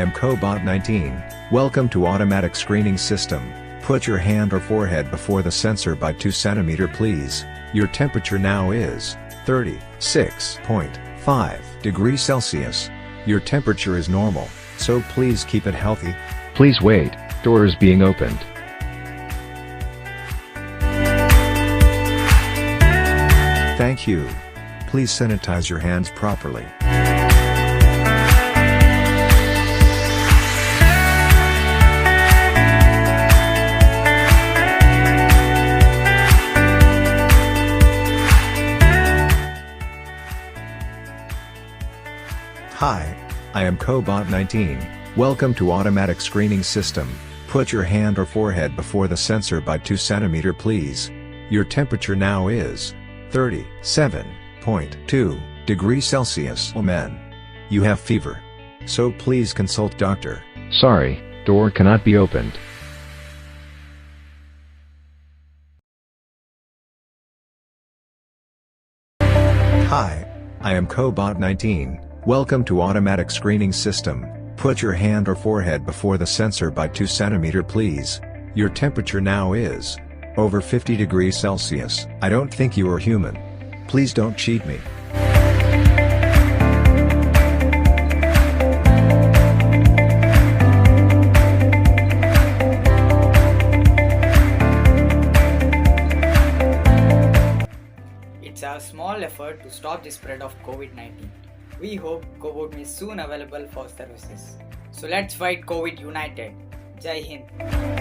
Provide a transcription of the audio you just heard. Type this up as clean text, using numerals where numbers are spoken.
am COBOT 19. Welcome to automatic screening system. Put your hand or forehead before the sensor by 2 cm please. Your temperature now is 36.5 degrees Celsius. Your temperature is normal, so please keep it healthy. Please wait, door is being opened. Thank you. Please sanitize your hands properly. Hi, I am COBOT 19. Welcome to automatic screening system. Put your hand or forehead before the sensor by 2 cm please. Your temperature now is 37.2 degrees Celsius. Oh man. You have fever. So please consult doctor. Sorry, door cannot be opened. Hi, I am COBOT 19. Welcome to automatic screening system. Put your hand or forehead before the sensor by 2 cm please. Your temperature now is over 50 degrees Celsius. I don't think you are human. Please don't cheat me. It's a small effort to stop the spread of COVID-19. We hope COBOT is soon available for services. So let's fight COVID united. Jai Hind.